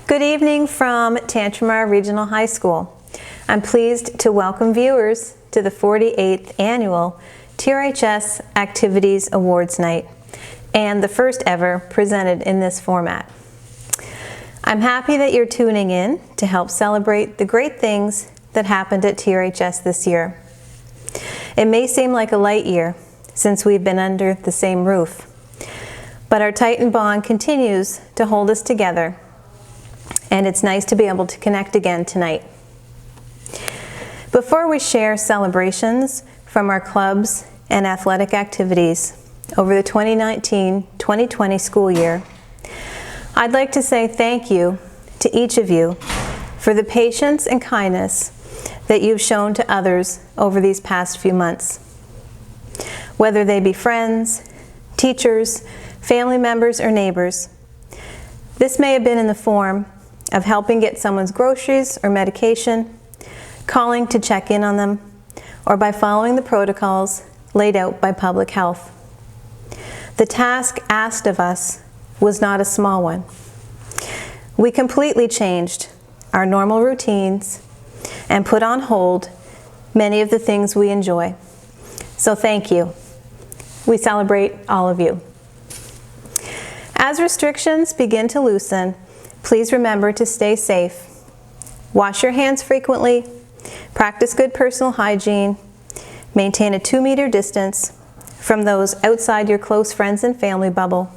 Good evening from Tantramar Regional High School. I'm pleased to welcome viewers to the 48th Annual TRHS Activities Awards Night, and the first ever presented in this format. I'm happy that you're tuning in to help celebrate the great things that happened at TRHS this year. It may seem like a light year since we've been under the same roof, but our tightened bond continues to hold us together, and it's nice to be able to connect again tonight. Before we share celebrations from our clubs and athletic activities over the 2019-2020 school year, I'd like to say thank you to each of you for the patience and kindness that you've shown to others over these past few months. Whether they be friends, teachers, family members, or neighbors, this may have been in the form of helping get someone's groceries or medication, calling to check in on them, or by following the protocols laid out by public health. The task asked of us was not a small one. We completely changed our normal routines and put on hold many of the things we enjoy. So thank you. We celebrate all of you. As restrictions begin to loosen, please remember to stay safe. Wash your hands frequently, practice good personal hygiene, maintain a 2-meter distance from those outside your close friends and family bubble,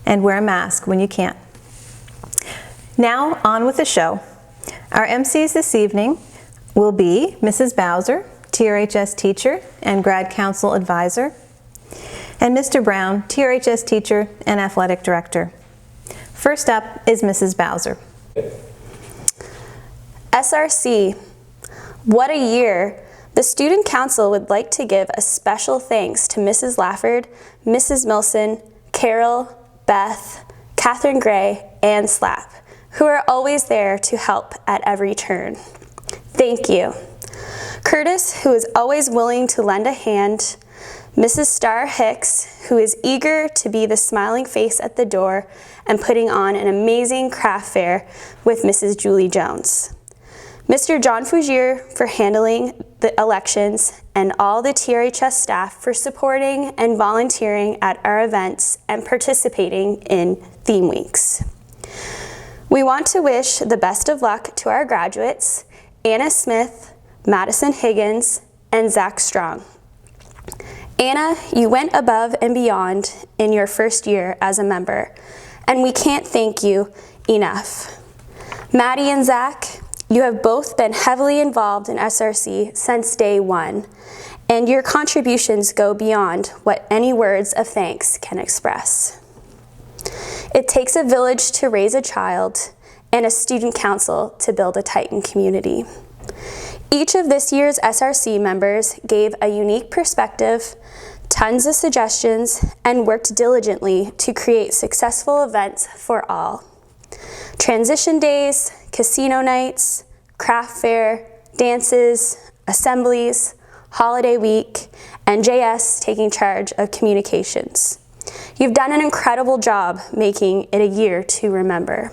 and wear a mask when you can. Now, on with the show. Our MCs this evening will be Mrs. Bowser, TRHS teacher and grad council advisor, and Mr. Brown, TRHS teacher and athletic director. First up is Mrs. Bowser. SRC, what a year! The Student Council would like to give a special thanks to Mrs. Lafford, Mrs. Milson, Carol, Beth, Catherine Gray, and Slap, who are always there to help at every turn. Thank you. Curtis, who is always willing to lend a hand, Mrs. Starr Hicks, who is eager to be the smiling face at the door and putting on an amazing craft fair with Mrs. Julie Jones. Mr. John Fougier for handling the elections, and all the TRHS staff for supporting and volunteering at our events and participating in theme weeks. We want to wish the best of luck to our graduates, Anna Smith, Madison Higgins, and Zach Strong. Anna, you went above and beyond in your first year as a member, and we can't thank you enough. Maddie and Zach, you have both been heavily involved in SRC since day one, and your contributions go beyond what any words of thanks can express. It takes a village to raise a child and a student council to build a tightened community. Each of this year's SRC members gave a unique perspective, tons of suggestions, and worked diligently to create successful events for all. Transition days, casino nights, craft fair, dances, assemblies, holiday week, and JS taking charge of communications. You've done an incredible job making it a year to remember.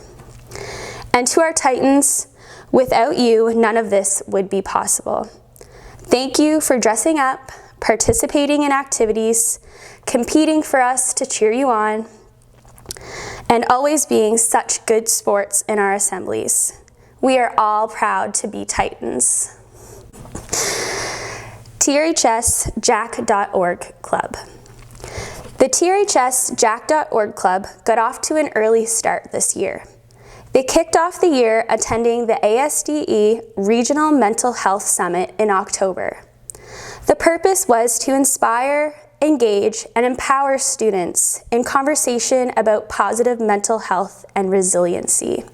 And to our Titans, without you, none of this would be possible. Thank you for dressing up, participating in activities, competing for us to cheer you on, and always being such good sports in our assemblies. We are all proud to be Titans. TRHS Jack.org Club. The TRHS Jack.org Club got off to an early start this year. They kicked off the year attending the ASDE Regional Mental Health Summit in October. The purpose was to inspire, engage, and empower students in conversation about positive mental health and resiliency.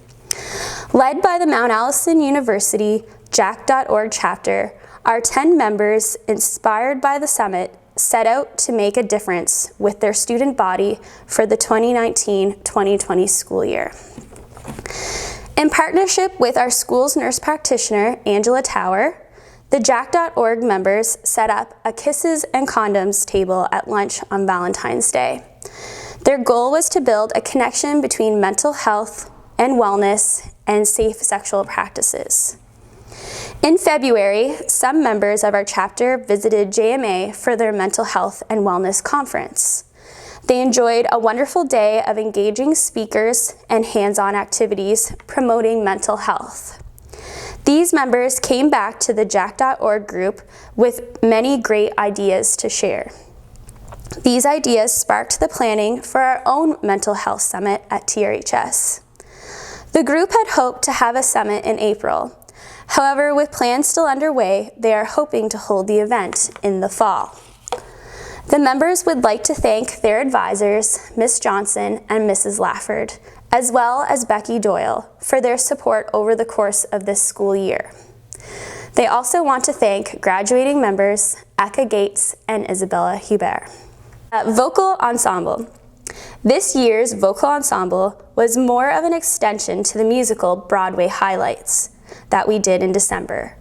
Led by the Mount Allison University Jack.org chapter, our 10 members, inspired by the summit, set out to make a difference with their student body for the 2019-2020 school year. In partnership with our school's nurse practitioner, Angela Tower, the Jack.org members set up a Kisses and Condoms table at lunch on Valentine's Day. Their goal was to build a connection between mental health, and wellness and safe sexual practices. In February, some members of our chapter visited JMA for their mental health and wellness conference. They enjoyed a wonderful day of engaging speakers and hands-on activities promoting mental health. These members came back to the jack.org group with many great ideas to share. These ideas sparked the planning for our own mental health summit at TRHS. The group had hoped to have a summit in April. However, with plans still underway, they are hoping to hold the event in the fall. The members would like to thank their advisors, Ms. Johnson and Mrs. Lafford, as well as Becky Doyle, for their support over the course of this school year. They also want to thank graduating members Eka Gates and Isabella Hubert. Vocal ensemble. This year's vocal ensemble was more of an extension to the musical Broadway Highlights that we did in December.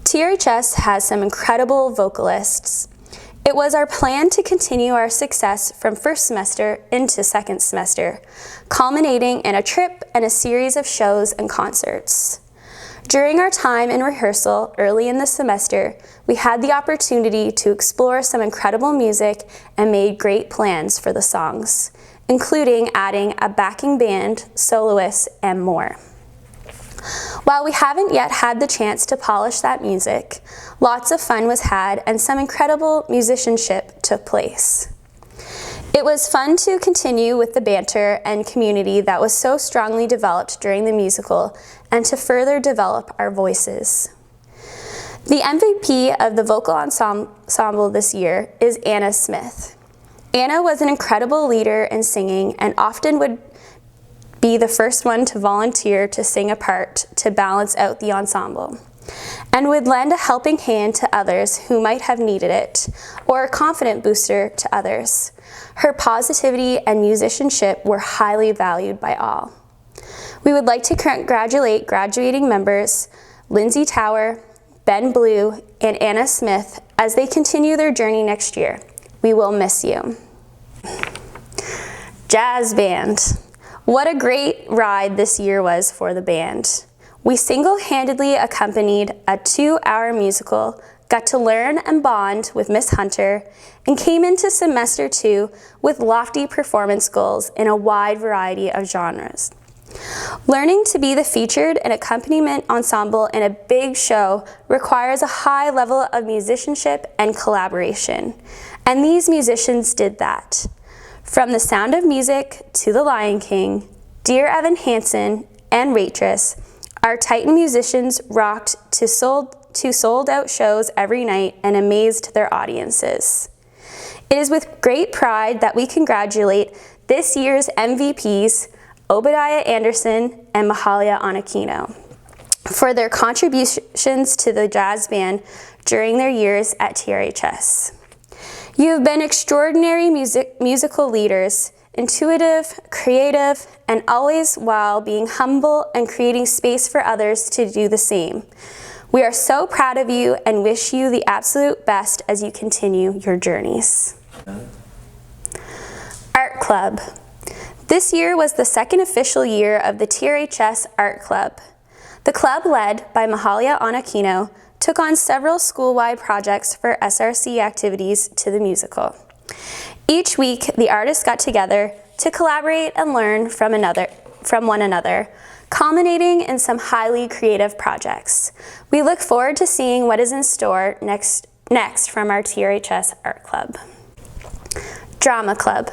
TRHS has some incredible vocalists. It was our plan to continue our success from first semester into second semester, culminating in a trip and a series of shows and concerts. During our time in rehearsal early in the semester, we had the opportunity to explore some incredible music and made great plans for the songs, including adding a backing band, soloists, and more. While we haven't yet had the chance to polish that music, lots of fun was had and some incredible musicianship took place. It was fun to continue with the banter and community that was so strongly developed during the musical and to further develop our voices. The MVP of the vocal ensemble this year is Anna Smith. Anna was an incredible leader in singing and often would be the first one to volunteer to sing a part to balance out the ensemble, and would lend a helping hand to others who might have needed it, or a confident booster to others. Her positivity and musicianship were highly valued by all. We would like to congratulate graduating members Lindsay Tower, Ben Blue, and Anna Smith as they continue their journey next year. We will miss you. Jazz band. What a great ride this year was for the band. We single-handedly accompanied a 2-hour musical, got to learn and bond with Miss Hunter, and came into semester 2 with lofty performance goals in a wide variety of genres. Learning to be the featured and accompaniment ensemble in a big show requires a high level of musicianship and collaboration, and these musicians did that. From The Sound of Music to The Lion King, Dear Evan Hansen, and Waitress, our Titan musicians rocked to sold-out shows every night and amazed their audiences. It is with great pride that we congratulate this year's MVPs, Obadiah Anderson and Mahalia Onakino, for their contributions to the jazz band during their years at TRHS. You have been extraordinary musical leaders, intuitive, creative, and always while being humble and creating space for others to do the same. We are so proud of you and wish you the absolute best as you continue your journeys. Art Club. This year was the second official year of the TRHS Art Club. The club, led by Mahalia Onakino, took on several school-wide projects for SRC activities to the musical. Each week, the artists got together to collaborate and learn from one another, culminating in some highly creative projects. We look forward to seeing what is in store next from our TRHS Art Club. Drama Club.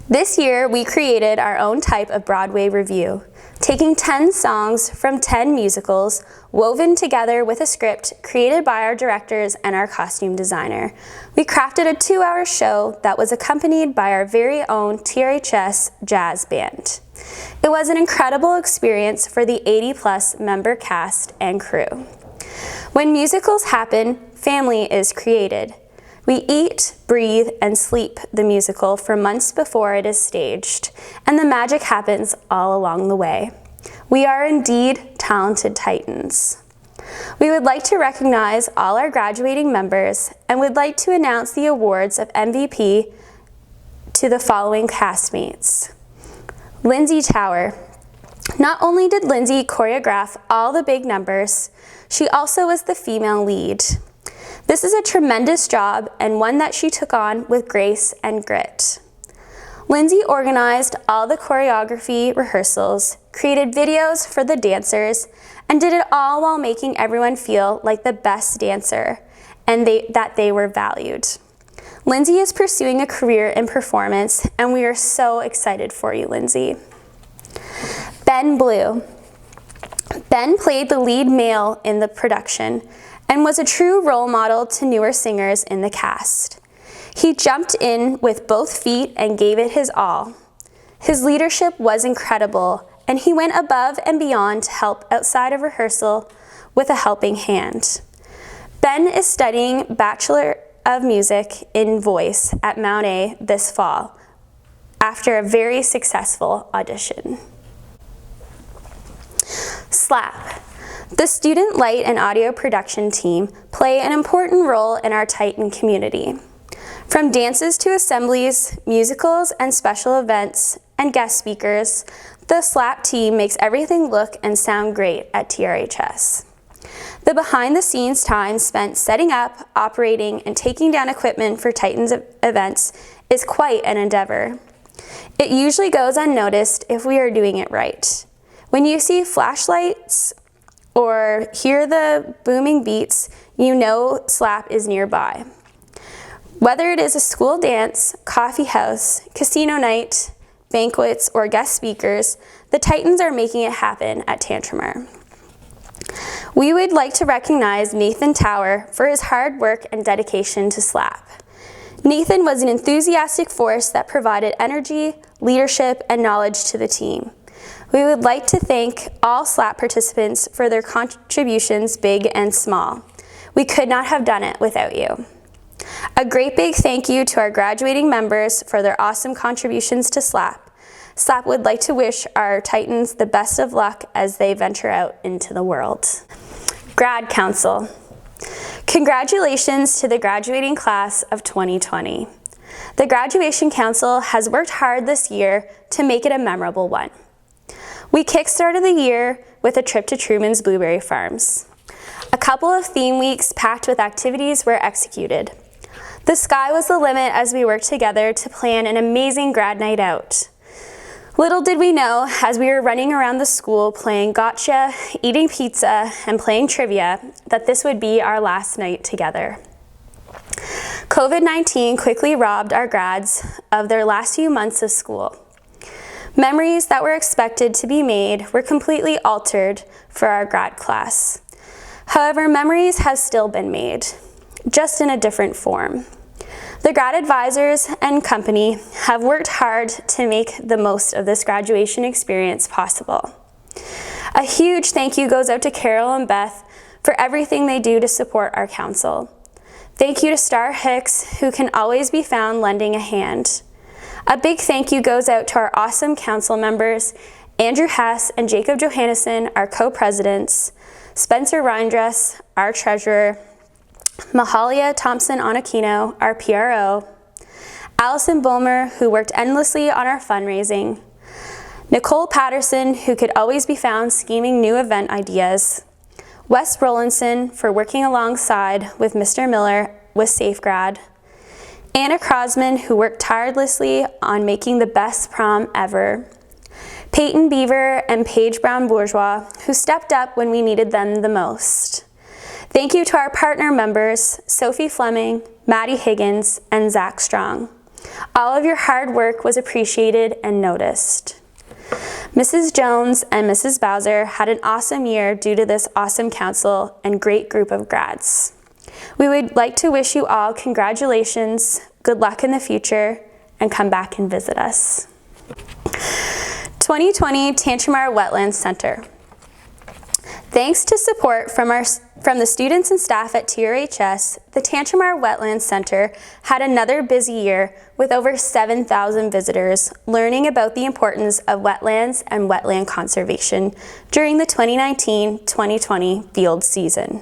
This year, we created our own type of Broadway review, taking 10 songs from 10 musicals, woven together with a script created by our directors and our costume designer. We crafted a 2-hour show that was accompanied by our very own TRHS Jazz Band. It was an incredible experience for the 80-plus member cast and crew. When musicals happen, family is created. We eat, breathe, and sleep the musical for months before it is staged, and the magic happens all along the way. We are indeed talented Titans. We would like to recognize all our graduating members and would like to announce the awards of MVP to the following castmates. Lindsay Tower. Not only did Lindsay choreograph all the big numbers, she also was the female lead. This is a tremendous job and one that she took on with grace and grit. Lindsay organized all the choreography rehearsals, created videos for the dancers, and did it all while making everyone feel like the best dancer and that they were valued. Lindsay is pursuing a career in performance, and we are so excited for you, Lindsay. Ben Blue. Ben played the lead male in the production and was a true role model to newer singers in the cast. He jumped in with both feet and gave it his all. His leadership was incredible, and he went above and beyond to help outside of rehearsal with a helping hand. Ben is studying Bachelor of Music in Voice at Mount A this fall after a very successful audition. SLAP. The Student Light and Audio Production team play an important role in our Titan community. From dances to assemblies, musicals, and special events, and guest speakers, the SLAP team makes everything look and sound great at TRHS. The behind-the-scenes time spent setting up, operating, and taking down equipment for Titans events is quite an endeavor. It usually goes unnoticed if we are doing it right. When you see flashlights or hear the booming beats, you know SLAP is nearby. Whether it is a school dance, coffee house, casino night, banquets, or guest speakers, the Titans are making it happen at Tantramar. We would like to recognize Nathan Tower for his hard work and dedication to SLAP. Nathan was an enthusiastic force that provided energy, leadership, and knowledge to the team. We would like to thank all SLAP participants for their contributions, big and small. We could not have done it without you. A great big thank you to our graduating members for their awesome contributions to SLAP. SLAP would like to wish our Titans the best of luck as they venture out into the world. Grad Council. Congratulations to the graduating class of 2020. The Graduation Council has worked hard this year to make it a memorable one. We kickstarted the year with a trip to Truman's Blueberry Farms. A couple of theme weeks packed with activities were executed. The sky was the limit as we worked together to plan an amazing grad night out. Little did we know, as we were running around the school playing gotcha, eating pizza, and playing trivia, that this would be our last night together. COVID-19 quickly robbed our grads of their last few months of school. Memories that were expected to be made were completely altered for our grad class. However, memories have still been made, just in a different form. The grad advisors and company have worked hard to make the most of this graduation experience possible. A huge thank you goes out to Carol and Beth for everything they do to support our council. Thank you to Star Hicks, who can always be found lending a hand. A big thank you goes out to our awesome council members, Andrew Hess and Jacob Johannesson, our co-presidents, Spencer Reindress, our treasurer, Mahalia Thompson-Onakino, our PRO, Allison Bulmer, who worked endlessly on our fundraising, Nicole Patterson, who could always be found scheming new event ideas, Wes Rollinson for working alongside with Mr. Miller with SafeGrad, Anna Crosman, who worked tirelessly on making the best prom ever, Peyton Beaver and Paige Brown-Bourgeois, who stepped up when we needed them the most. Thank you to our partner members, Sophie Fleming, Maddie Higgins, and Zach Strong. All of your hard work was appreciated and noticed. Mrs. Jones and Mrs. Bowser had an awesome year due to this awesome council and great group of grads. We would like to wish you all congratulations, good luck in the future, and come back and visit us. 2020 Tantramar Wetlands Center. Thanks to support from the students and staff at TRHS, the Tantramar Wetlands Center had another busy year with over 7,000 visitors learning about the importance of wetlands and wetland conservation during the 2019-2020 field season.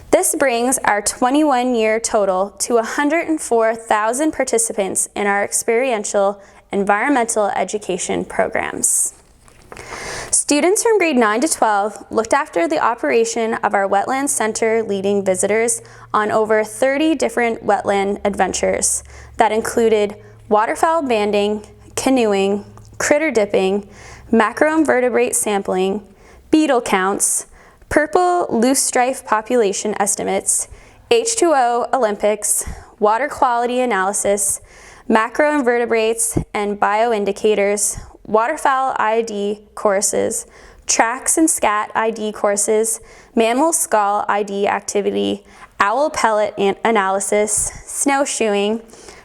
This brings our 21-year total to 104,000 participants in our experiential environmental education programs. Students from grade 9 to 12 looked after the operation of our Wetland Center, leading visitors on over 30 different wetland adventures that included waterfowl banding, canoeing, critter dipping, macroinvertebrate sampling, beetle counts, purple loosestrife population estimates, H2O Olympics, water quality analysis, macroinvertebrates and bioindicators, waterfowl ID courses, tracks and scat ID courses, mammal skull ID activity, owl pellet analysis, snowshoeing,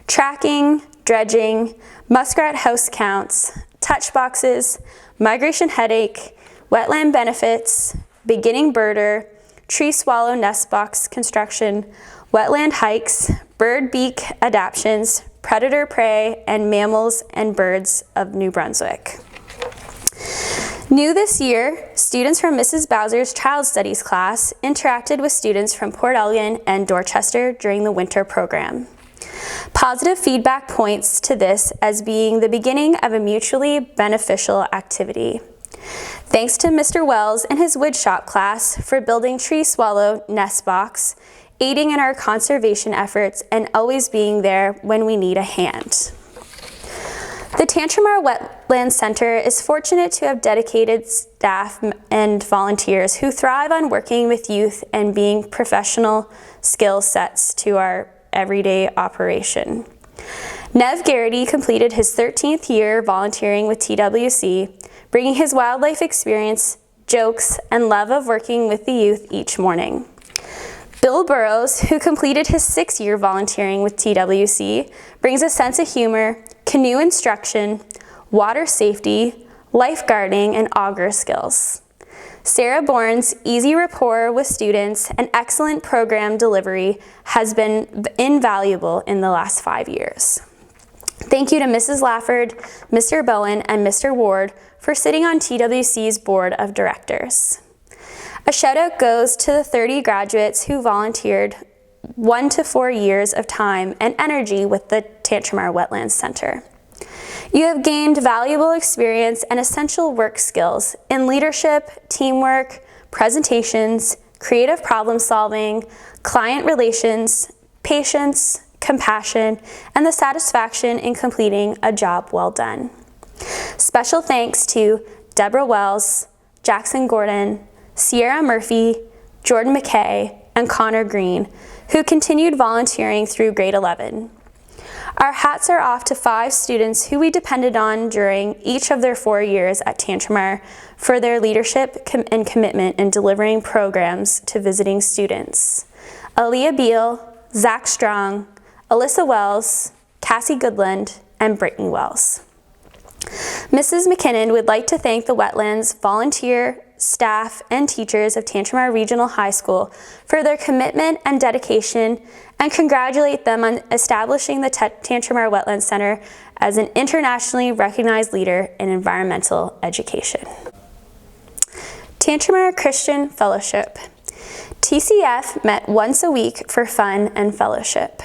tracking, dredging, muskrat house counts, touch boxes, migration headache, wetland benefits, beginning birder, tree swallow nest box construction, wetland hikes, bird beak adaptations, predator prey, and mammals and birds of New Brunswick. New this year, students from Mrs. Bowser's Child Studies class interacted with students from Port Elgin and Dorchester during the winter program. Positive feedback points to this as being the beginning of a mutually beneficial activity. Thanks to Mr. Wells and his woodshop class for building tree swallow nest box, aiding in our conservation efforts, and always being there when we need a hand. The Tantramar Wetland Center is fortunate to have dedicated staff and volunteers who thrive on working with youth and being professional skill sets to our everyday operation. Nev Garrity completed his 13th year volunteering with TWC, bringing his wildlife experience, jokes, and love of working with the youth each morning. Bill Burrows, who completed his 6th year volunteering with TWC, brings a sense of humor, canoe instruction, water safety, lifeguarding, and auger skills. Sarah Bourne's easy rapport with students and excellent program delivery has been invaluable in the last 5 years. Thank you to Mrs. Lafford, Mr. Bowen, and Mr. Ward for sitting on TWC's board of directors. A shout out goes to the 30 graduates who volunteered 1 to 4 years of time and energy with the Tantramar Wetlands Center. You have gained valuable experience and essential work skills in leadership, teamwork, presentations, creative problem solving, client relations, patience, compassion, and the satisfaction in completing a job well done. Special thanks to Deborah Wells, Jackson Gordon, Sierra Murphy, Jordan McKay, and Connor Green, who continued volunteering through grade 11. Our hats are off to 5 students who we depended on during each of their 4 years at Tantramar for their leadership and commitment in delivering programs to visiting students. Aaliyah Beal, Zach Strong, Alyssa Wells, Cassie Goodland, and Brittany Wells. Mrs. McKinnon would like to thank the Wetlands volunteer, staff, and teachers of Tantramar Regional High School for their commitment and dedication, and congratulate them on establishing the Tantramar Wetlands Center as an internationally recognized leader in environmental education. Tantramar Christian Fellowship. TCF met once a week for fun and fellowship.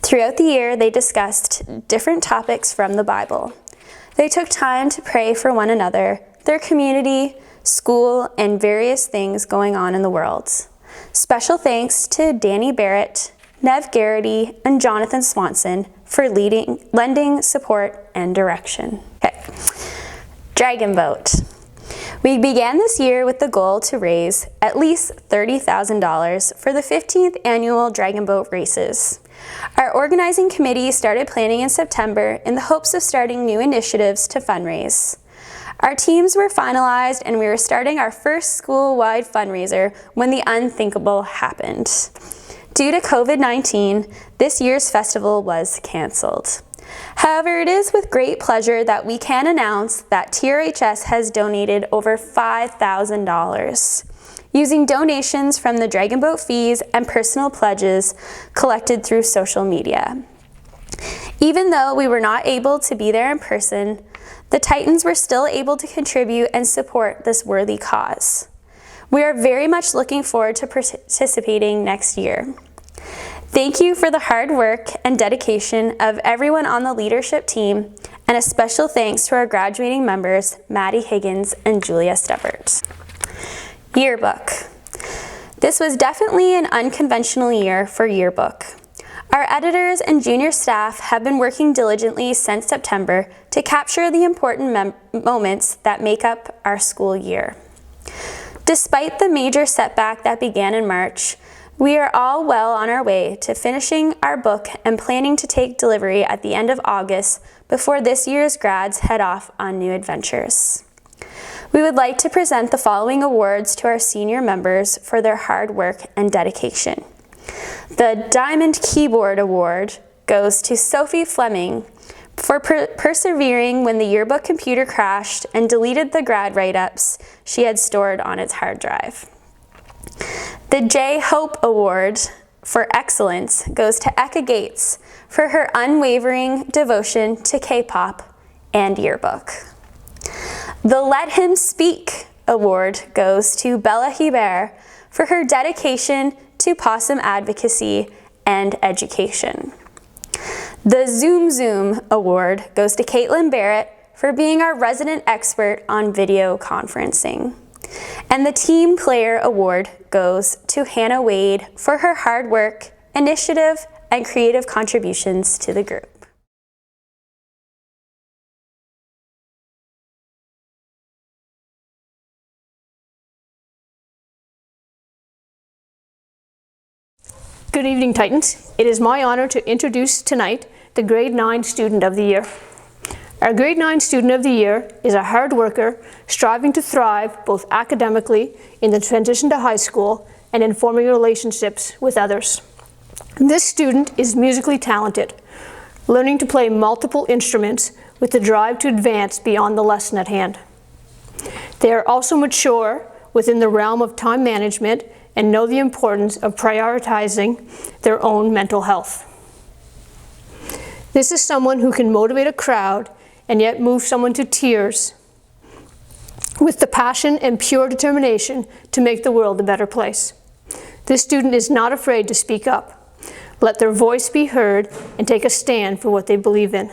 Throughout the year, they discussed different topics from the Bible. They took time to pray for one another, their community, school, and various things going on in the world. Special thanks to Danny Barrett, Nev Garrity, and Jonathan Swanson for lending support and direction. Okay. Dragon Boat. We began this year with the goal to raise at least $30,000 for the 15th annual Dragon Boat races. Our organizing committee started planning in September in the hopes of starting new initiatives to fundraise. Our teams were finalized and we were starting our first school-wide fundraiser when the unthinkable happened. Due to COVID-19, this year's festival was canceled. However, it is with great pleasure that we can announce that TRHS has donated over $5,000 using donations from the Dragon Boat fees and personal pledges collected through social media. Even though we were not able to be there in person, the Titans were still able to contribute and support this worthy cause. We are very much looking forward to participating next year. Thank you for the hard work and dedication of everyone on the leadership team And a special thanks to our graduating members, Maddie Higgins and Julia Stubbert. Yearbook. This was definitely an unconventional year for yearbook. Our editors and junior staff have been working diligently since September to capture the important moments that make up our school year. Despite the major setback that began in March, we are all well on our way to finishing our book and planning to take delivery at the end of August before this year's grads head off on new adventures. We would like to present the following awards to our senior members for their hard work and dedication. The Diamond Keyboard Award goes to Sophie Fleming for persevering when the yearbook computer crashed and deleted the grad write-ups she had stored on its hard drive. The J. Hope Award for Excellence goes to Eka Gates for her unwavering devotion to K-pop and yearbook. The Let Him Speak Award goes to Bella Hebert for her dedication to possum advocacy and education. The Zoom Zoom Award goes to Caitlin Barrett for being our resident expert on video conferencing. And the Team Player Award goes to Hannah Wade for her hard work, initiative, and creative contributions to the group. Good evening, Titans. It is my honor to introduce tonight the Grade 9 Student of the Year. Our Grade 9 Student of the Year is a hard worker striving to thrive both academically in the transition to high school and in forming relationships with others. This student is musically talented, learning to play multiple instruments with the drive to advance beyond the lesson at hand. They are also mature within the realm of time management and know the importance of prioritizing their own mental health. This is someone who can motivate a crowd and yet move someone to tears with the passion and pure determination to make the world a better place. This student is not afraid to speak up, let their voice be heard, and take a stand for what they believe in.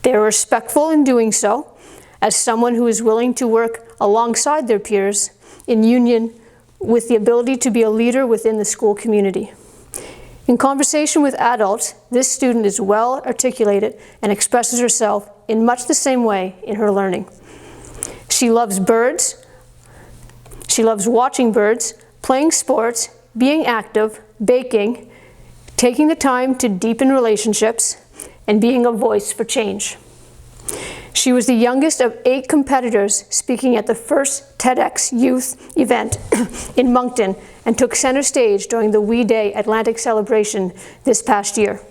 They are respectful in doing so, as someone who is willing to work alongside their peers in union with the ability to be a leader within the school community. In conversation with adults, this student is well articulated and expresses herself in much the same way in her learning. She loves birds. She loves watching birds, playing sports, being active, baking, taking the time to deepen relationships, and being a voice for change. She was the youngest of 8 competitors speaking at the first TEDx Youth event in Moncton and took center stage during the We Day Atlantic celebration this past year.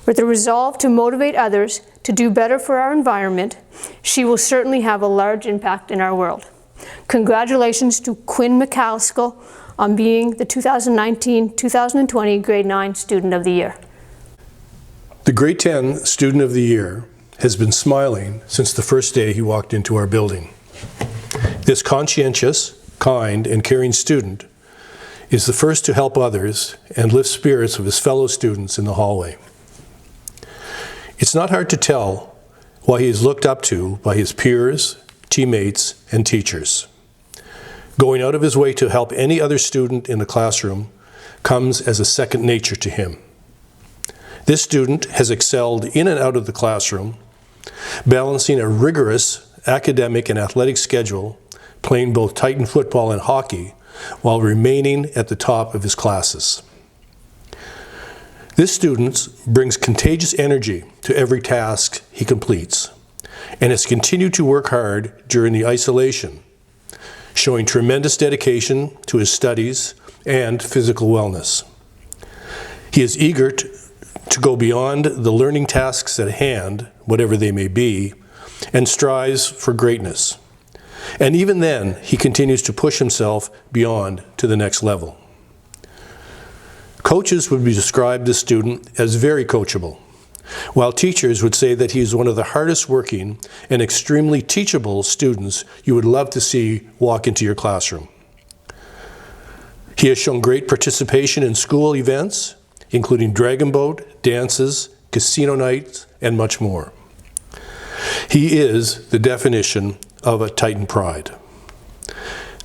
With the resolve to motivate others to do better for our environment, she will certainly have a large impact in our world. Congratulations to Quinn McCaskill on being the 2019-2020 Grade 9 Student of the Year. The Grade 10 Student of the Year has been smiling since the first day he walked into our building. This conscientious, kind, and caring student is the first to help others and lift spirits of his fellow students in the hallway. It's not hard to tell why he is looked up to by his peers, teammates, and teachers. Going out of his way to help any other student in the classroom comes as a second nature to him. This student has excelled in and out of the classroom, balancing a rigorous academic and athletic schedule, playing both Titan football and hockey, while remaining at the top of his classes. This student brings contagious energy to every task he completes, and has continued to work hard during the isolation, showing tremendous dedication to his studies and physical wellness. He is eager to go beyond the learning tasks at hand, whatever they may be, and strives for greatness. And even then, he continues to push himself beyond to the next level. Coaches would describe this student as very coachable, while teachers would say that he is one of the hardest working and extremely teachable students you would love to see walk into your classroom. He has shown great participation in school events, including Dragon Boat, dances, casino nights, and much more. He is the definition of a Titan pride.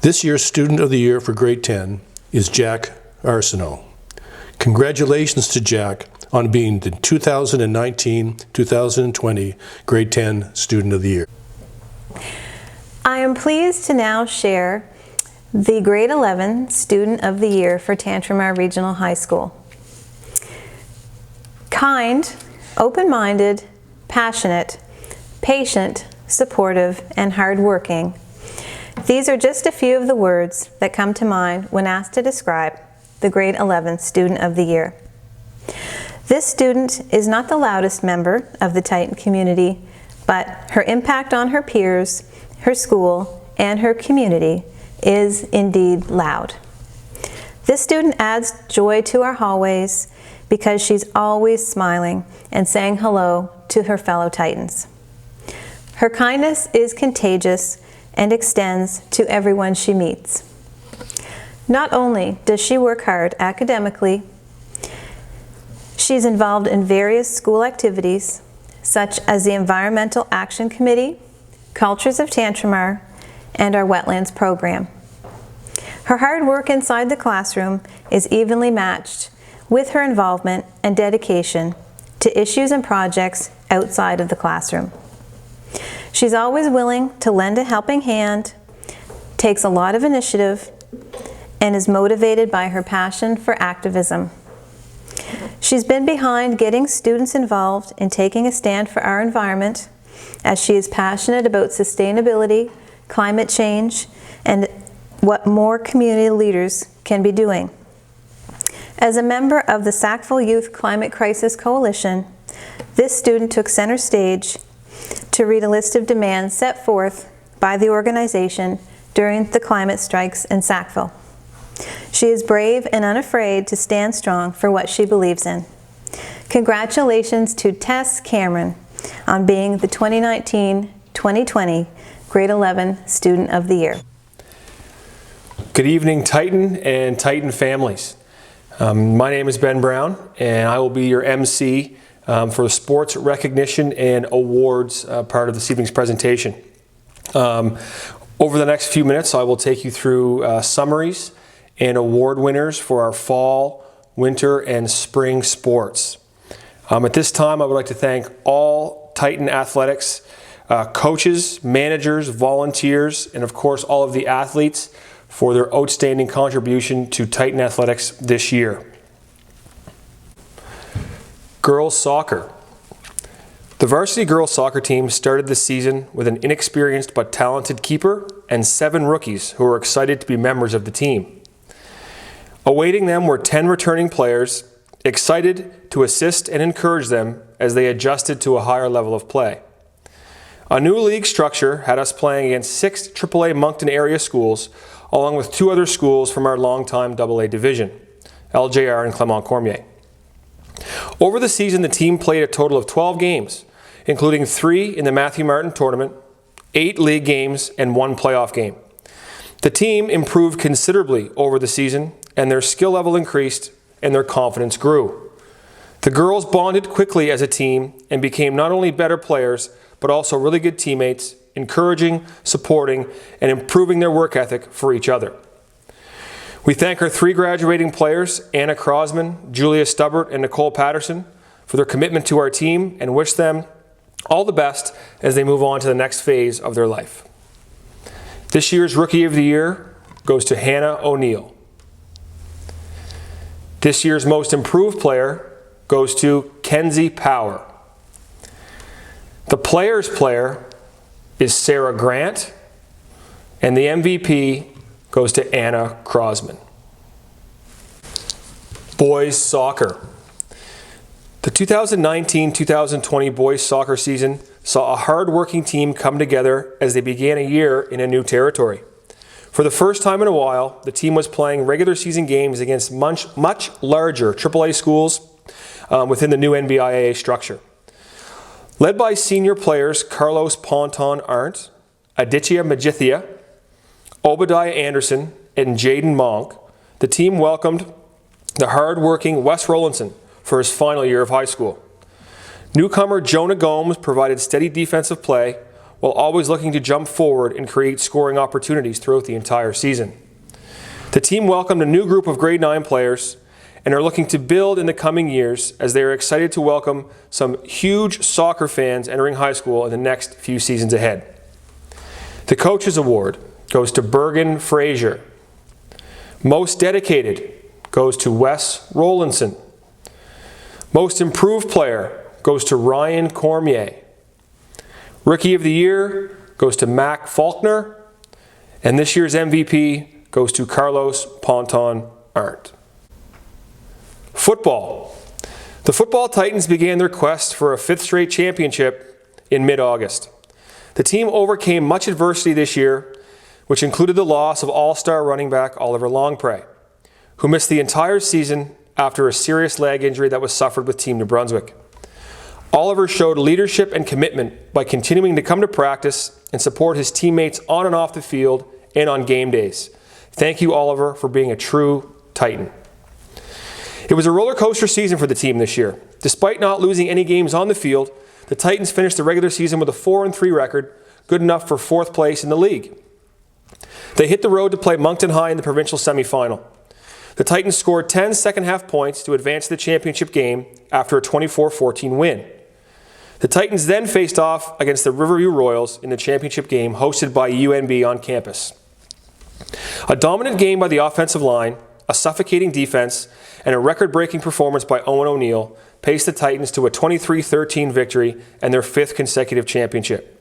This year's Student of the Year for Grade 10 is Jack Arsenault. Congratulations to Jack on being the 2019-2020 Grade 10 Student of the Year. I am pleased to now share the Grade 11 Student of the Year for Tantramar Regional High School. Kind, open-minded, passionate, patient, supportive, and hardworking. These are just a few of the words that come to mind when asked to describe the Grade 11 Student of the Year. This student is not the loudest member of the Titan community, but her impact on her peers, her school, and her community is indeed loud. This student adds joy to our hallways because she's always smiling and saying hello to her fellow Titans. Her kindness is contagious and extends to everyone she meets. Not only does she work hard academically, she's involved in various school activities such as the Environmental Action Committee, Cultures of Tantramar, and our Wetlands program. Her hard work inside the classroom is evenly matched with her involvement and dedication to issues and projects outside of the classroom. She's always willing to lend a helping hand, takes a lot of initiative, and is motivated by her passion for activism. She's been behind getting students involved in taking a stand for our environment, as she is passionate about sustainability, climate change, and what more community leaders can be doing. As a member of the Sackville Youth Climate Crisis Coalition, this student took center stage to read a list of demands set forth by the organization during the climate strikes in Sackville. She is brave and unafraid to stand strong for what she believes in. Congratulations to Tess Cameron on being the 2019-2020 Grade 11 Student of the Year. Good evening, Titan and Titan families. My name is Ben Brown, and I will be your MC for the Sports Recognition and Awards part of this evening's presentation. Over the next few minutes, I will take you through summaries and award winners for our fall, winter, and spring sports. At this time, I would like to thank all Titan athletics, coaches, managers, volunteers, and of course all of the athletes for their outstanding contribution to Titan athletics this year. Girls soccer. The varsity girls soccer team started the season with an inexperienced but talented keeper and 7 rookies who were excited to be members of the team. Awaiting them were 10 returning players, excited to assist and encourage them as they adjusted to a higher level of play. A new league structure had us playing against 6 AAA Moncton area schools, along with 2 other schools from our longtime AA division, LJR and Clermont Cormier. Over the season, the team played a total of 12 games, including 3 in the Matthew Martin tournament, 8 league games, and 1 playoff game. The team improved considerably over the season, and their skill level increased and their confidence grew. The girls bonded quickly as a team and became not only better players, but also really good teammates, encouraging, supporting, and improving their work ethic for each other. We thank our 3 graduating players, Anna Crosman, Julia Stubbert, and Nicole Patterson, for their commitment to our team and wish them all the best as they move on to the next phase of their life. This year's Rookie of the Year goes to Hannah O'Neill. This year's Most Improved Player goes to Kenzie Power. The Players' Player is Sarah Grant, and the MVP goes to Anna Crosman. Boys Soccer. The 2019-2020 boys soccer season saw a hard-working team come together as they began a year in a new territory. For the first time in a while, the team was playing regular season games against much larger AAA schools within the new NBIAA structure. Led by senior players Carlos Ponton Arndt, Aditya Majithia, Obadiah Anderson, and Jaden Monk, the team welcomed the hard-working Wes Rowlandson for his final year of high school. Newcomer Jonah Gomes provided steady defensive play while always looking to jump forward and create scoring opportunities throughout the entire season. The team welcomed a new group of grade 9 players and are looking to build in the coming years as they are excited to welcome some huge soccer fans entering high school in the next few seasons ahead. The Coaches Award goes to Bergen Frazier. Most Dedicated goes to Wes Rowlandson. Most Improved Player goes to Ryan Cormier. Rookie of the Year goes to Mac Faulkner. And this year's MVP goes to Carlos Ponton Arndt. Football. The Football Titans began their quest for a 5th straight championship in mid-August. The team overcame much adversity this year, which included the loss of all-star running back Oliver Longpre, who missed the entire season after a serious leg injury that was suffered with Team New Brunswick. Oliver showed leadership and commitment by continuing to come to practice and support his teammates on and off the field and on game days. Thank you, Oliver, for being a true Titan. It was a roller coaster season for the team this year. Despite not losing any games on the field, the Titans finished the regular season with a 4-3 record, good enough for 4th place in the league. They hit the road to play Moncton High in the provincial semifinal. The Titans scored 10 second-half points to advance to the championship game after a 24-14 win. The Titans then faced off against the Riverview Royals in the championship game hosted by UNB on campus. A dominant game by the offensive line, a suffocating defense, and a record-breaking performance by Owen O'Neill paced the Titans to a 23-13 victory and their 5th consecutive championship.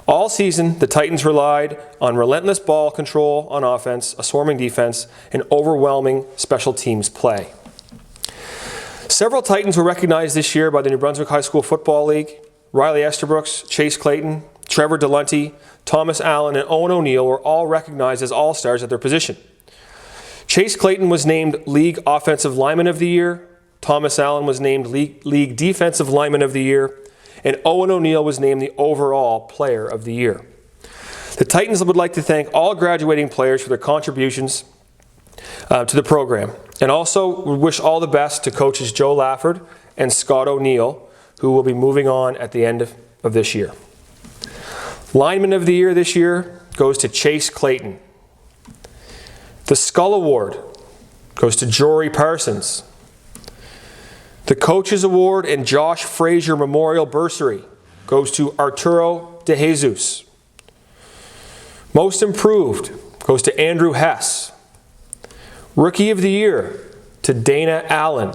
All season, the Titans relied on relentless ball control on offense, a swarming defense, and overwhelming special teams play. Several Titans were recognized this year by the New Brunswick High School Football League. Riley Estabrooks, Chase Clayton, Trevor Delunty, Thomas Allen, and Owen O'Neill were all recognized as all-stars at their position. Chase Clayton was named League Offensive Lineman of the Year, Thomas Allen was named League Defensive Lineman of the Year, and Owen O'Neill was named the Overall Player of the Year. The Titans would like to thank all graduating players for their contributions to the program, and also we wish all the best to coaches Joe Lafford and Scott O'Neill, who will be moving on at the end of this year. Lineman of the Year this year goes to Chase Clayton. The Skull Award goes to Jory Parsons. The Coaches Award and Josh Frazier Memorial Bursary goes to Arturo De Jesus. Most Improved goes to Andrew Hess. Rookie of the Year to Dana Allen.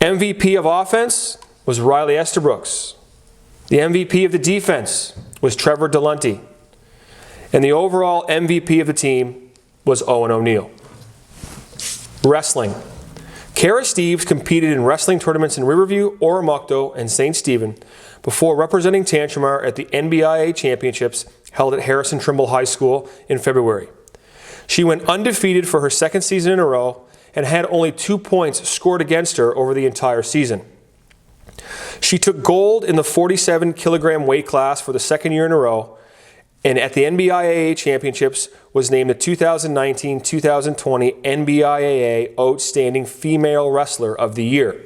MVP of offense was Riley Estabrooks. The MVP of the defense was Trevor Delunty. And the overall MVP of the team was Owen O'Neill. Wrestling. Kara Steves competed in wrestling tournaments in Riverview, Oromocto, and St. Stephen before representing Tantramar at the NBIA Championships held at Harrison Trimble High School in February. She went undefeated for her 2nd season in a row and had only 2 points scored against her over the entire season. She took gold in the 47-kilogram weight class for the 2nd year in a row, and at the NBIAA Championships was named the 2019-2020 NBIAA Outstanding Female Wrestler of the Year.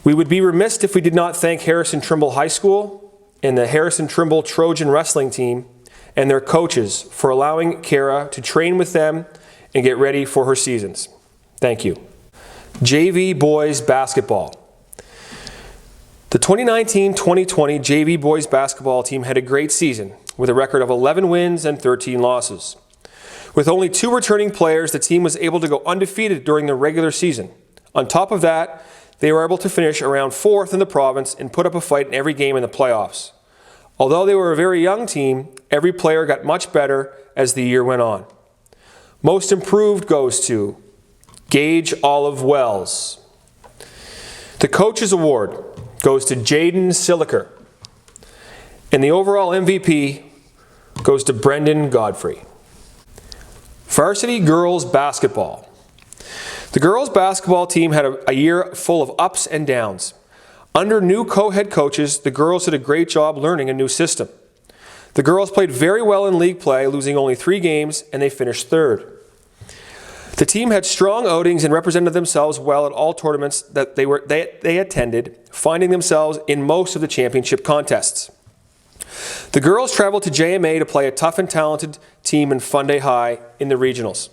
We would be remiss if we did not thank Harrison Trimble High School and the Harrison Trimble Trojan Wrestling Team and their coaches for allowing Kara to train with them and get ready for her seasons. Thank you. JV Boys Basketball. The 2019-2020 JV Boys Basketball team had a great season with a record of 11 wins and 13 losses. With only 2 returning players, the team was able to go undefeated during the regular season. On top of that, they were able to finish around 4th in the province and put up a fight in every game in the playoffs. Although they were a very young team, every player got much better as the year went on. Most Improved goes to Gage Olive Wells. The Coaches Award goes to Jaden Siliker. And the overall MVP goes to Brendan Godfrey. Varsity Girls Basketball. The girls basketball team had a year full of ups and downs. Under new co-head coaches, the girls did a great job learning a new system. The girls played very well in league play, losing only 3 games, and they finished 3rd. The team had strong outings and represented themselves well at all tournaments that they attended, finding themselves in most of the championship contests. The girls traveled to JMA to play a tough and talented team in Funday High in the regionals.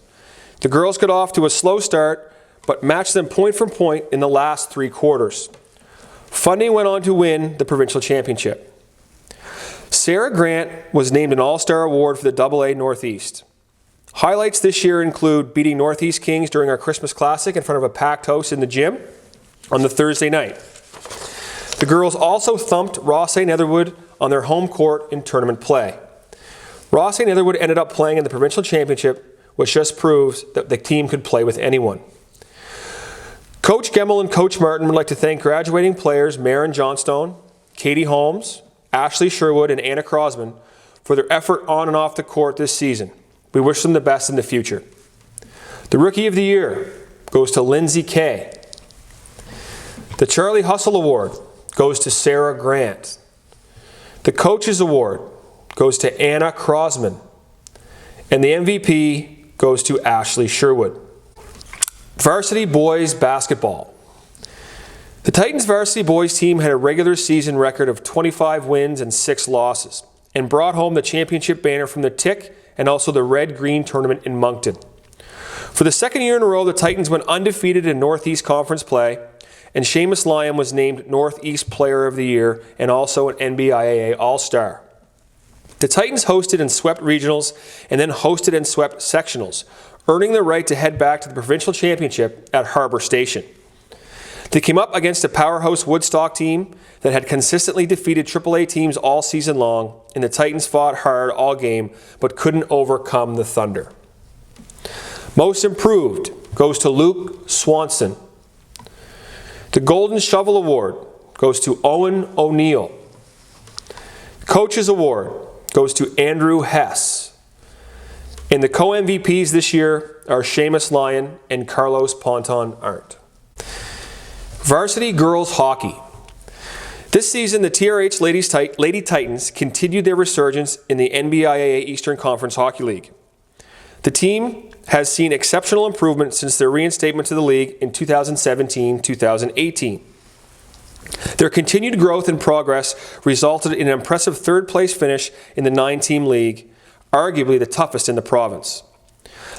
The girls got off to a slow start, but matched them point for point in the last 3 quarters. Funday went on to win the provincial championship. Sarah Grant was named an All-Star Award for the AA Northeast. Highlights this year include beating Northeast Kings during our Christmas Classic in front of a packed house in the gym on the Thursday night. The girls also thumped Ross St. Netherwood on their home court in tournament play. Ross St. Netherwood ended up playing in the provincial championship, which just proves that the team could play with anyone. Coach Gemmel and Coach Martin would like to thank graduating players Maren Johnstone, Katie Holmes, Ashley Sherwood, and Anna Crosman for their effort on and off the court this season. We wish them the best in the future. The Rookie of the Year goes to Lindsay Kay. The Charlie Hustle Award goes to Sarah Grant. The Coaches Award goes to Anna Crosman. And the MVP goes to Ashley Sherwood. Varsity Boys Basketball. The Titans varsity boys team had a regular season record of 25 wins and 6 losses and brought home the championship banner from the Tick and also the Red-Green tournament in Moncton. For the second year in a row, the Titans went undefeated in Northeast Conference play, and Seamus Lyon was named Northeast Player of the Year and also an NBIAA All-Star. The Titans hosted and swept regionals and then hosted and swept sectionals, earning the right to head back to the provincial championship at Harbour Station. They came up against a powerhouse Woodstock team that had consistently defeated AAA teams all season long, and the Titans fought hard all game but couldn't overcome the Thunder. Most Improved goes to Luke Swanson. The Golden Shovel Award goes to Owen O'Neill. Coaches Award goes to Andrew Hess. And the co-MVPs this year are Seamus Lyon and Carlos Ponton Arndt. Varsity Girls Hockey. This season, the TRH Lady Titans continued their resurgence in the NBIAA Eastern Conference Hockey League. The team has seen exceptional improvement since their reinstatement to the league in 2017-2018. Their continued growth and progress resulted in an impressive third-place finish in the 9-team league, arguably the toughest in the province.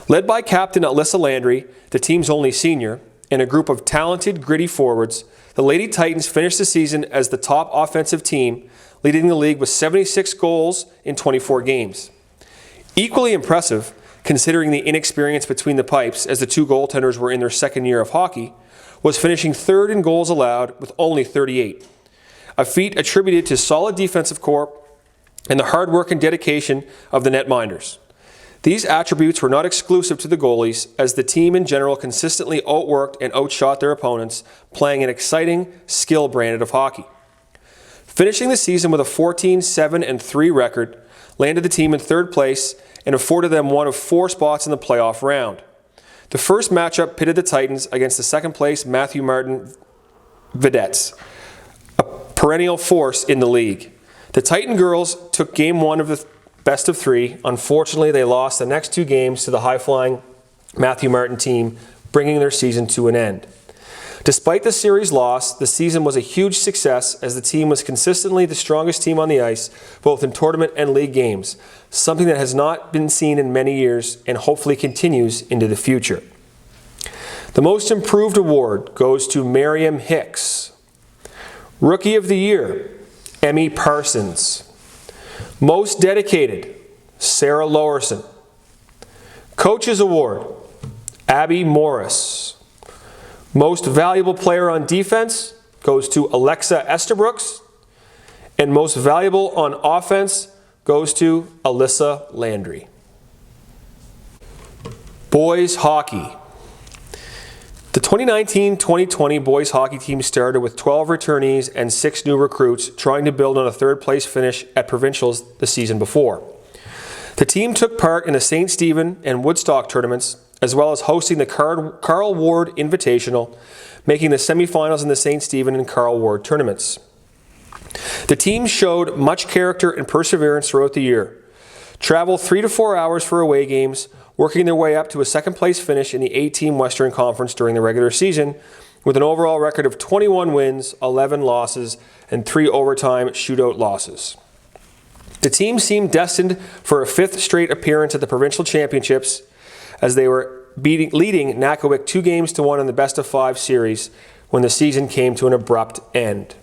Led by captain Alyssa Landry, the team's only senior, and a group of talented, gritty forwards, the Lady Titans finished the season as the top offensive team, leading the league with 76 goals in 24 games. Equally impressive, considering the inexperience between the pipes as the 2 goaltenders were in their second year of hockey, was finishing third in goals allowed with only 38. A feat attributed to solid defensive corps and the hard work and dedication of the netminders. These attributes were not exclusive to the goalies, as the team in general consistently outworked and outshot their opponents, playing an exciting, skill-branded of hockey. Finishing the season with a 14-7-3 record landed the team in third place and afforded them one of 4 spots in the playoff round. The first matchup pitted the Titans against the second-place Matthew Martin Vedettes, a perennial force in the league. The Titan girls took Game 1 of the best of 3. Unfortunately, they lost the next 2 games to the high-flying Matthew Martin team, bringing their season to an end. Despite the series loss, the season was a huge success as the team was consistently the strongest team on the ice, both in tournament and league games, something that has not been seen in many years and hopefully continues into the future. The Most Improved Award goes to Miriam Hicks. Rookie of the Year, Emmy Parsons. Most Dedicated, Sarah Lowerson. Coaches Award, Abby Morris. Most Valuable Player on Defense goes to Alexa Estabrooks. And Most Valuable on Offense goes to Alyssa Landry. Boys Hockey. The 2019-2020 boys hockey team started with 12 returnees and 6 new recruits, trying to build on a third-place finish at provincials the season before. The team took part in the St. Stephen and Woodstock tournaments, as well as hosting the Carl Ward Invitational, making the semifinals in the St. Stephen and Carl Ward tournaments. The team showed much character and perseverance throughout the year. Traveled 3 to 4 hours for away games, working their way up to a second-place finish in the 8-team Western Conference during the regular season, with an overall record of 21 wins, 11 losses, and 3 overtime shootout losses. The team seemed destined for a 5th straight appearance at the provincial championships as they were leading Nakawic 2-1 in the best-of-5 series when the season came to an abrupt end.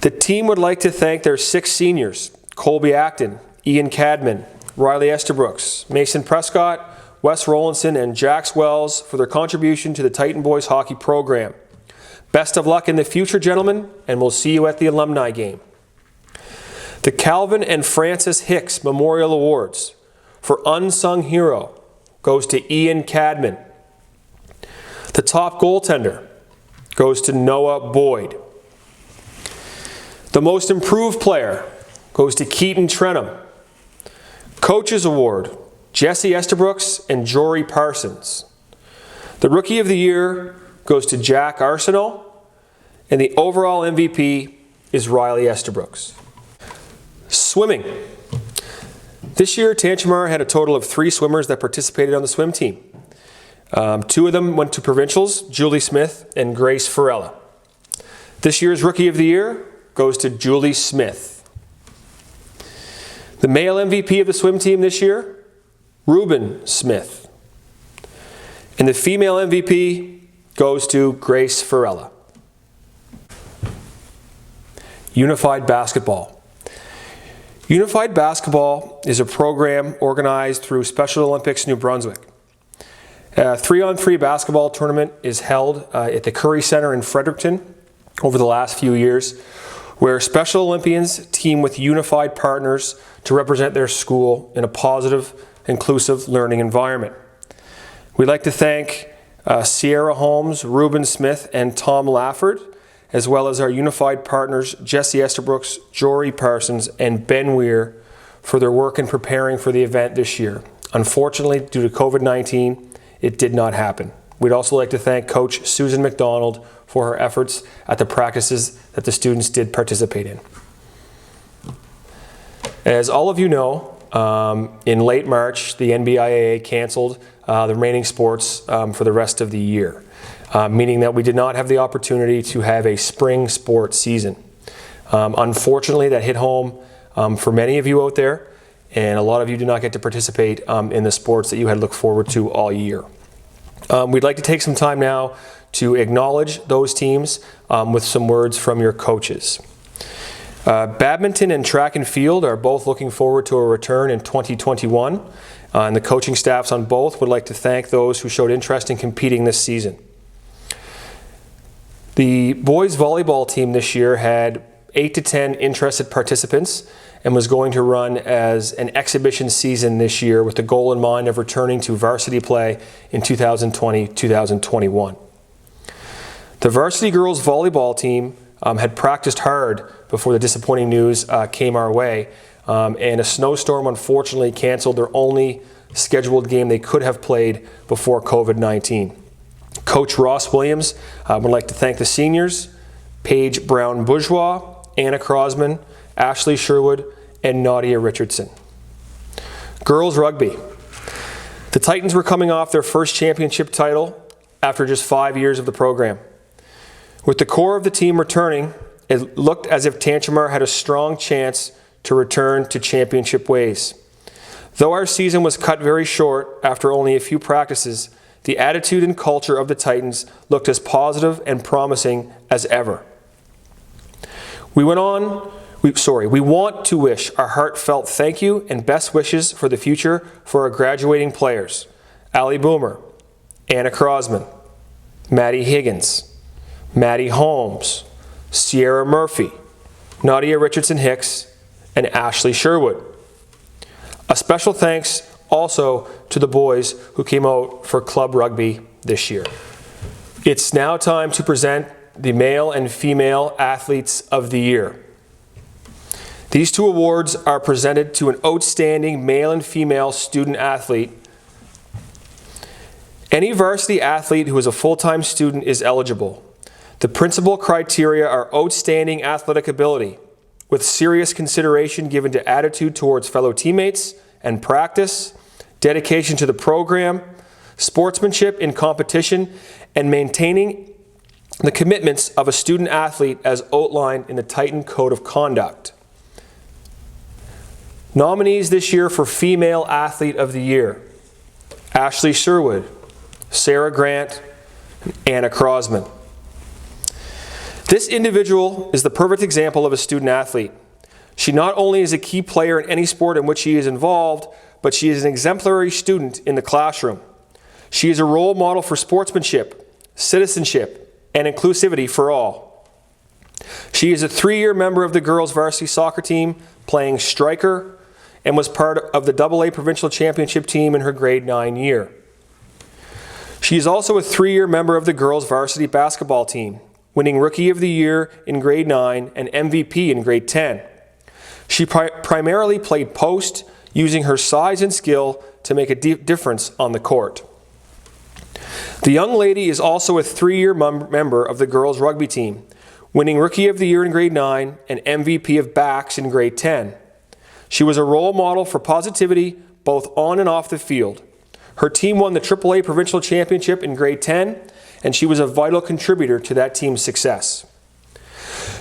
The team would like to thank their 6 seniors, Colby Acton, Ian Cadman, Riley Estabrooks, Mason Prescott, Wes Rollinson, and Jax Wells for their contribution to the Titan Boys hockey program. Best of luck in the future, gentlemen, and we'll see you at the alumni game. The Calvin and Francis Hicks Memorial Awards for Unsung Hero goes to Ian Cadman. The top goaltender goes to Noah Boyd. The most improved player goes to Keaton Trenum. Coaches Award, Jesse Estabrooks and Jory Parsons. The Rookie of the Year goes to Jack Arsenault, and the overall MVP is Riley Estabrooks. Swimming. This year, Tantramar had a total of 3 swimmers that participated on the swim team. 2 of them went to provincials, Julie Smith and Grace Farella. This year's Rookie of the Year goes to Julie Smith. The male MVP of the swim team this year, Reuben Smith. And the female MVP goes to Grace Farella. Unified Basketball. Unified Basketball is a program organized through Special Olympics New Brunswick. A 3-on-3 basketball tournament is held at the Curry Center in Fredericton over the last few years, where Special Olympians team with unified partners to represent their school in a positive, inclusive learning environment. We'd like to thank Sierra Holmes, Reuben Smith, and Tom Lafford, as well as our unified partners Jesse Estabrooks, Jory Parsons, and Ben Weir for their work in preparing for the event this year. Unfortunately, due to COVID-19, it did not happen. We'd also like to thank Coach Susan McDonald for her efforts at the practices that the students did participate in. As all of you know, in late March, the NBIAA canceled the remaining sports for the rest of the year, meaning that we did not have the opportunity to have a spring sport season. Unfortunately, that hit home for many of you out there, and a lot of you did not get to participate in the sports that you had looked forward to all year. We'd like to take some time now to acknowledge those teams with some words from your coaches. Badminton and track and field are both looking forward to a return in 2021, and the coaching staffs on both would like to thank those who showed interest in competing this season. The boys volleyball team this year had 8 to 10 interested participants and was going to run as an exhibition season this year with the goal in mind of returning to varsity play in 2020-2021. The varsity girls volleyball team had practiced hard before the disappointing news came our way, and a snowstorm unfortunately canceled their only scheduled game they could have played before COVID-19. Coach Ross Williams would like to thank the seniors, Paige Brown-Bourgeois, Anna Crosman, Ashley Sherwood, and Nadia Richardson. Girls rugby. The Titans were coming off their first championship title after just 5 years of the program. With the core of the team returning, it looked as if Tantramar had a strong chance to return to championship ways. Though our season was cut very short after only a few practices, the attitude and culture of the Titans looked as positive and promising as ever. We want to wish our heartfelt thank you and best wishes for the future for our graduating players, Allie Boomer, Anna Crosman, Maddie Higgins, Maddie Holmes, Sierra Murphy, Nadia Richardson Hicks, and Ashley Sherwood. A special thanks also to the boys who came out for club rugby this year. It's now time to present the male and female athletes of the year. These two awards are presented to an outstanding male and female student athlete. Any varsity athlete who is a full-time student is eligible. The principal criteria are outstanding athletic ability, with serious consideration given to attitude towards fellow teammates and practice, dedication to the program, sportsmanship in competition, and maintaining the commitments of a student athlete as outlined in the Titan Code of Conduct. Nominees this year for Female Athlete of the Year: Ashley Sherwood, Sarah Grant, and Anna Crosman. This individual is the perfect example of a student athlete. She not only is a key player in any sport in which she is involved, but she is an exemplary student in the classroom. She is a role model for sportsmanship, citizenship, and inclusivity for all. She is a 3-year member of the girls' varsity soccer team, playing striker, and was part of the AA provincial championship team in her grade 9 year. She is also a 3-year member of the girls' varsity basketball team, winning Rookie of the Year in grade 9 and MVP in grade 10. She primarily played post, using her size and skill to make a difference on the court. The young lady is also a 3-year member of the girls' rugby team, winning Rookie of the Year in grade 9 and MVP of backs in grade 10. She was a role model for positivity both on and off the field. Her team won the AAA Provincial Championship in grade 10, and she was a vital contributor to that team's success.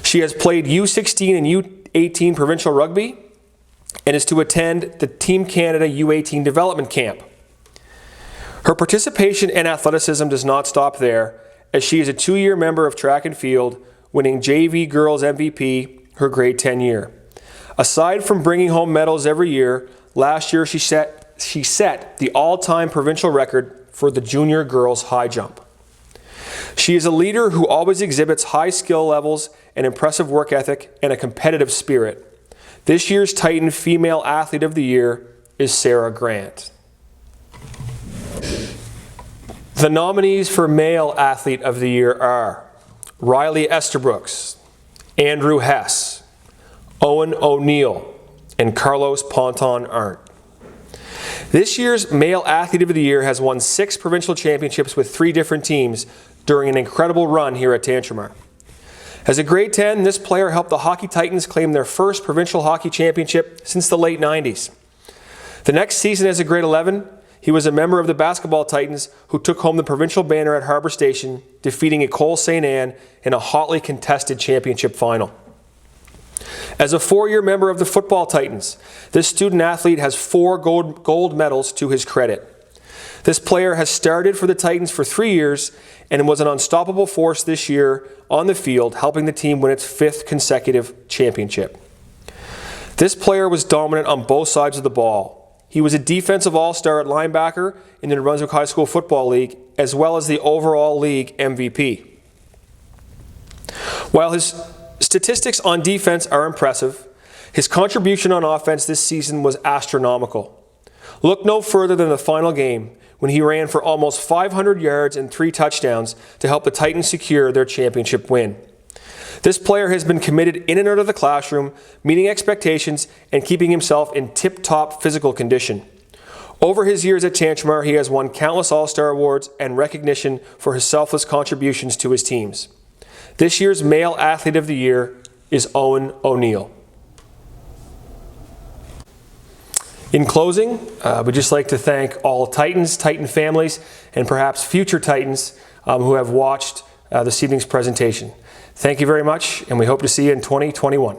She has played U16 and U18 provincial rugby and is to attend the Team Canada U18 development camp. Her participation and athleticism does not stop there, as she is a 2-year member of track and field, winning JV Girls MVP her grade 10 year. Aside from bringing home medals every year, last year she set the all-time provincial record for the junior girls high jump. She is a leader who always exhibits high skill levels, an impressive work ethic, and a competitive spirit. This year's Titan Female Athlete of the Year is Sarah Grant. The nominees for Male Athlete of the Year are Riley Esterbrooks, Andrew Hess, Owen O'Neill, and Carlos Ponton-Arndt. This year's Male Athlete of the Year has won 6 provincial championships with 3 different teams during an incredible run here at Tantramar. As a grade 10, this player helped the Hockey Titans claim their first provincial hockey championship since the late 90s. The next season as a grade 11, he was a member of the Basketball Titans who took home the provincial banner at Harbour Station, defeating Ecole St. Anne in a hotly contested championship final. As a 4-year member of the Football Titans, this student athlete has 4 gold medals to his credit. This player has started for the Titans for 3 years and was an unstoppable force this year on the field, helping the team win its 5th consecutive championship. This player was dominant on both sides of the ball. He was a defensive all-star at linebacker in the New Brunswick High School Football League, as well as the overall league MVP. While his statistics on defense are impressive, his contribution on offense this season was astronomical. Look no further than the final game, when he ran for almost 500 yards and 3 touchdowns to help the Titans secure their championship win. This player has been committed in and out of the classroom, meeting expectations and keeping himself in tip-top physical condition. Over his years at Tantramar, he has won countless All-Star awards and recognition for his selfless contributions to his teams. This year's Male Athlete of the Year is Owen O'Neill. In closing, we'd just like to thank all Titans, Titan families, and perhaps future Titans who have watched this evening's presentation. Thank you very much, and we hope to see you in 2021.